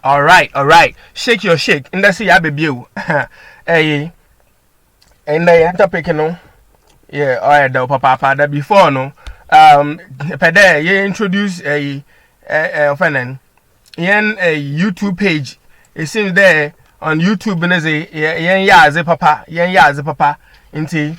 All right. Shake your shake. And that's ya baby. Hey, and the topic, Yeah, all right, though, papa. That before, no. Pede, you introduce a offending. A YouTube page. It seems there on YouTube, and as a papa, as a papa. Inti,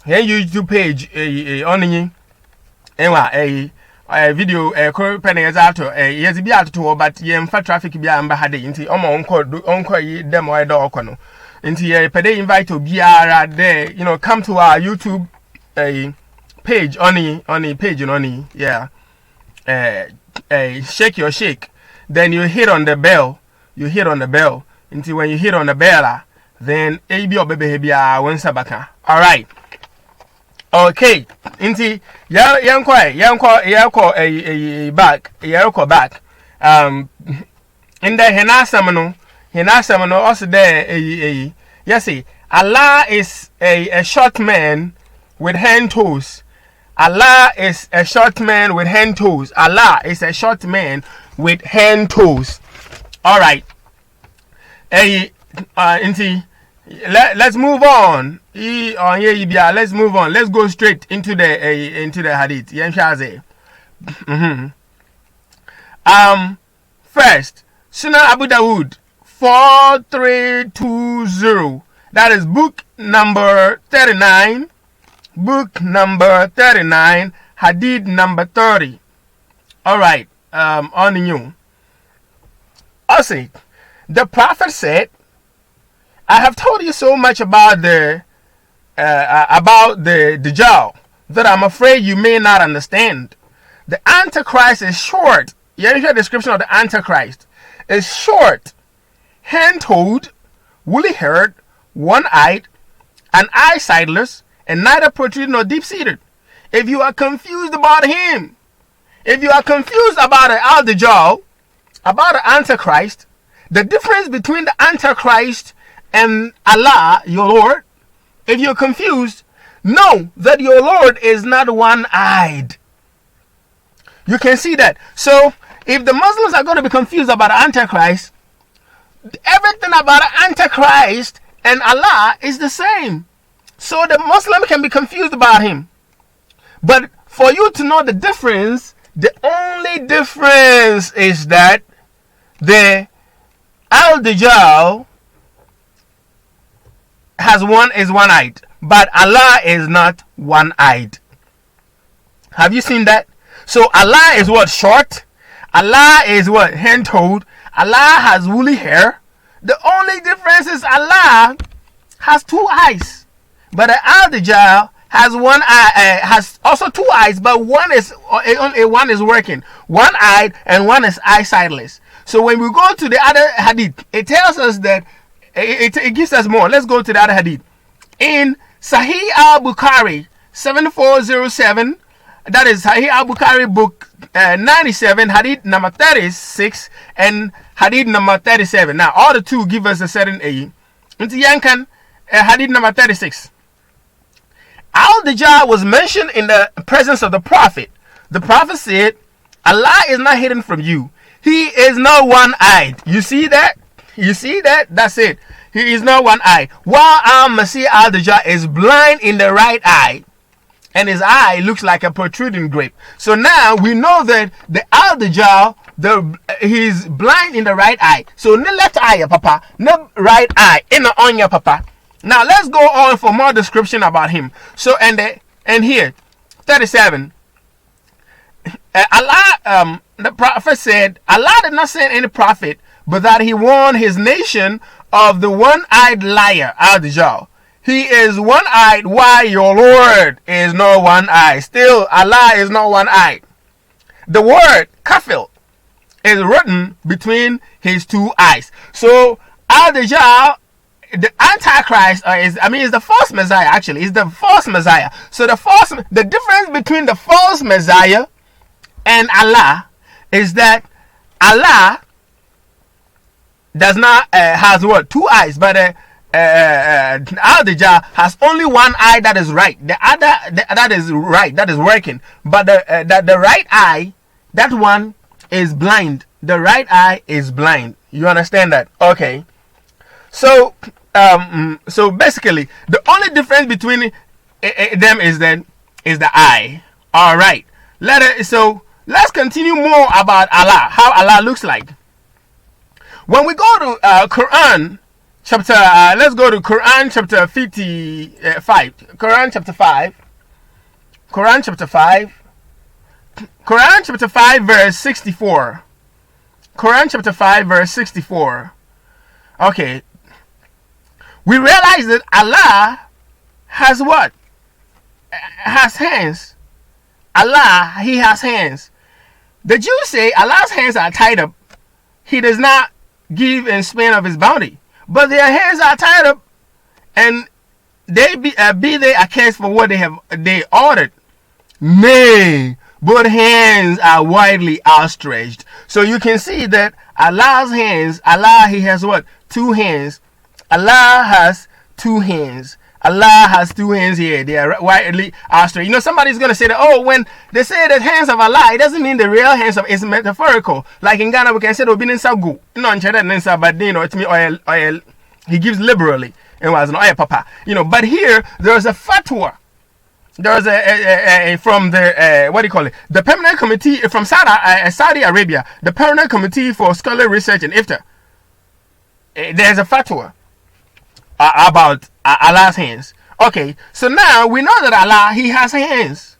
YouTube page, on a video penny as after yes be out to but traffic be had into uncle them or dog into pede invite to be there, come to our YouTube page on page shake your shake, then you hit on the bell, until when you hit on the bell then AB or baby one sabaka. All right. Okay, inti yanko back in the henasam also there yes Allah is a short man with Hen-Toes. Allah is a short man with Hen-Toes. Allah is a short man with Hen-Toes. All right. Inti let's move on. Let's move on. Let's go straight into the hadith. First, Sunan Abu Dawood 4320. That is book number 39. Book number 39, hadith number 30. All right. On you. Also, the Prophet said, I have told you so much about the Dajjal that I'm afraid you may not understand. The Antichrist is short. You hear the description of the Antichrist is short, hand-toed, woolly-haired, one-eyed, an eye sightless, and neither protruding nor deep-seated. If you are confused about him, if you are confused about the Dajjal, about the Antichrist, the difference between the Antichrist and Allah, your Lord, if you're confused, know that your Lord is not one-eyed. You can see that. So, if the Muslims are going to be confused about the Antichrist, everything about the Antichrist and Allah is the same. So, the Muslim can be confused about him. But for you to know the difference, the only difference is that the Al-Dajjal is one-eyed, but Allah is not one-eyed. Have you seen that? So Allah is what? Short. Allah is what? Hand-toed. Allah has woolly hair. The only difference is Allah has two eyes, but Al-Dajjal has one eye, has also two eyes, but one is working, one-eyed, and one is eye-sightless. So when we go to the other hadith, it tells us that it gives us more. Let's go to the other hadith. In Sahih al-Bukhari 7407, that is Sahih al-Bukhari book 97, hadith number 36 and hadith number 37. Now all the two give us a certain age. Into Yankan, hadith number 36. Al-Dajjal was mentioned in the presence of the Prophet. The Prophet said, Allah is not hidden from you. He is not one-eyed. You see that? You see that? That's it. He is not one-eyed. While Al-Masih Al-Dajjal is blind in the right eye, and his eye looks like a protruding grape. So now we know that the Al-Dajjal, he's blind in the right eye. So no left eye, papa. No right eye. In the onion, papa. Now let's go on for more description about him. So and here, 37. Allah, the Prophet said, Allah did not send any prophet, but that he warned his nation of the one-eyed liar, Al-Dajjal. He is one-eyed, while your Lord is not one-eyed. Still, Allah is not one-eyed. The word kafil is written between his two eyes. So Al-Dajjal, the Antichrist, is the false Messiah. Actually, is the false Messiah. So the difference between the false Messiah and Allah is that Allah does not has what? Two eyes, but Al-Dajjal has only one eye that is right. The other that is right, that is working. But the right eye, that one is blind. The right eye is blind. You understand that? Okay. So so basically the only difference between them is the eye. All right. So let's continue more about Allah, how Allah looks like. When we go to Quran chapter, let's go to Quran chapter 55. Quran chapter 5. Quran chapter 5. Quran chapter 5 verse 64. Quran chapter 5 verse 64. Okay. We realize that Allah has what? Has hands. Allah, he has hands. The Jews say Allah's hands are tied up. He does not give and spend of his bounty. But their hands are tied up, and they be they accursed for what they ordered. Nay, both hands are widely outstretched. So you can see that Allah's hands, Allah, he has what? 2 hands. Allah has 2 hands. Allah has 2 hands here. They are widely outstretched. You know, somebody's going to say that, oh, when they say the hands of Allah, it doesn't mean the real hands of, it's metaphorical. Like in Ghana, we can say, oh, go. No, but you know, it's me oil. He gives liberally. And was an oil papa. You know, but here, there's a fatwa. There's a from the, what do you call it? The Permanent Committee from Saudi Arabia, the Permanent Committee for Scholarly Research and Iftar. There's a fatwa about Allah's hands. Okay, so now we know that Allah, he has hands.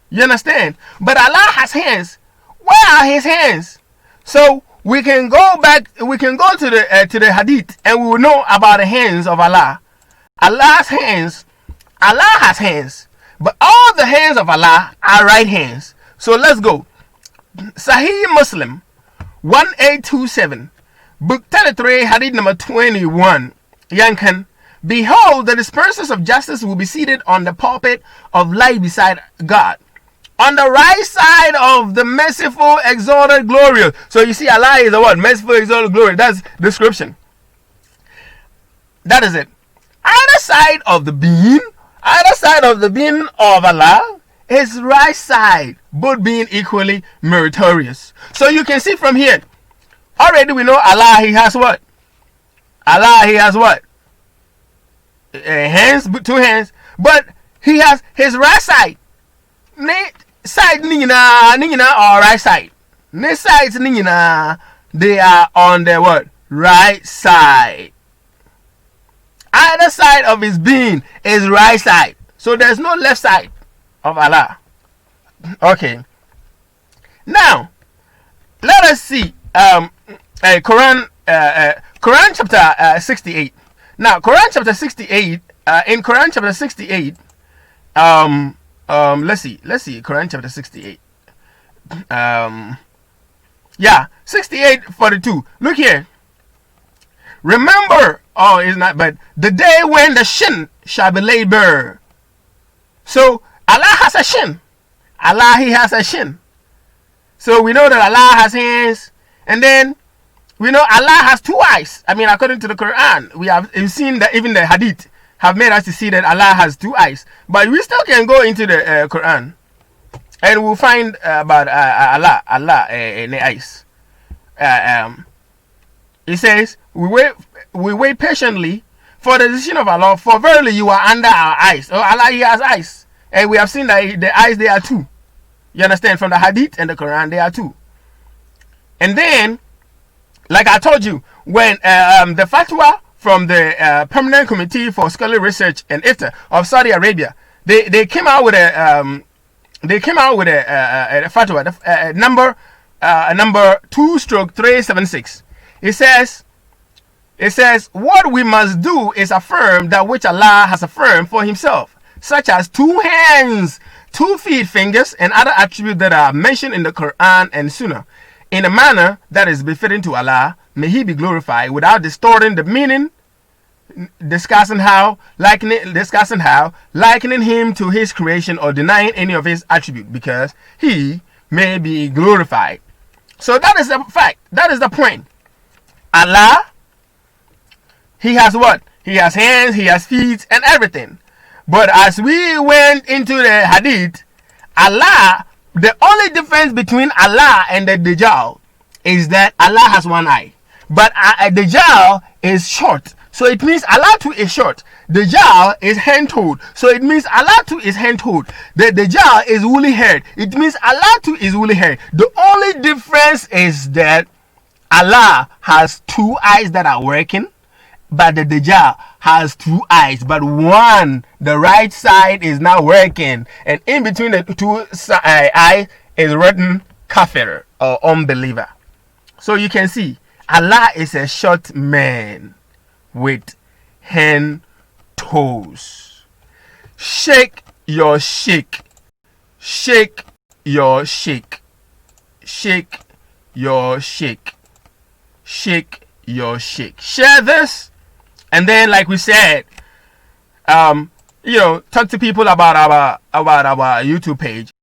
You understand? But Allah has hands. Where are his hands? So we can go back, we can go to the hadith, and we will know about the hands of Allah. Allah's hands, Allah has hands, but all the hands of Allah are right hands. So let's go. Sahih Muslim 1827, book 33, hadith number 21. Yankan, behold, the dispensers of justice will be seated on the pulpit of light beside God, on the right side of the merciful, exalted, glorious. So you see, Allah is the what? Merciful, exalted, glorious. That's description. That is it. Either side of the being of Allah, his right side, both being equally meritorious. So you can see from here, already we know Allah, he has what? Allah, he has what? Hands, 2 hands. But he has his right side. Side ningina or right side. Ne sides ningina, they are on the what? Right side. Either side of his being is right side. So there's no left side of Allah. Okay. Now, let us see Quran chapter 68. Now, Quran chapter 68. In Quran chapter 68, let's see Quran chapter 68. 68:42. Look here. Remember, it's not, but the day when the shin shall be laid bare. So Allah has a shin. Allah, he has a shin. So we know that Allah has hands, and then we know Allah has 2 eyes. I mean, according to the Quran, we've seen that even the Hadith have made us to see that Allah has 2 eyes. But we still can go into the Quran, and we'll find about Allah in the eyes. It says, we wait patiently for the decision of Allah, for verily you are under our eyes. Oh, Allah, he has eyes. And we have seen that the eyes, they are 2. You understand? From the Hadith and the Quran, they are 2. And then, like I told you, when the fatwa from the Permanent Committee for Scholarly Research and Iftar of Saudi Arabia, they came out with a fatwa, number 2/376. It says, what we must do is affirm that which Allah has affirmed for himself, such as 2 hands, 2 feet, fingers, and other attributes that are mentioned in the Quran and Sunnah, in a manner that is befitting to Allah. May he be glorified, without distorting the meaning, discussing how, likening him to his creation, or denying any of his attributes, because he may be glorified. So that is the fact. That is the point. Allah, he has what? He has hands, he has feet, and everything. But as we went into the Hadith, Allah, The only difference between Allah and the Dajjal is that Allah has one eye, but Dajjal is short. So it means Allah too is short. Dajjal is hen-toed. So it means Allah too is hen-toed. The Dajjal is woolly haired. It means Allah too is woolly haired. The only difference is that Allah has two eyes that are working, but the Dajjal has two eyes, but one, the right side, is not working, and in between the two eyes is written kafir, or unbeliever. So you can see Allah is a short man with hen toes. Shake your shake. Shake your shake. Shake your shake. Shake your shake. Share this, and then, like we said, talk to people about our YouTube page.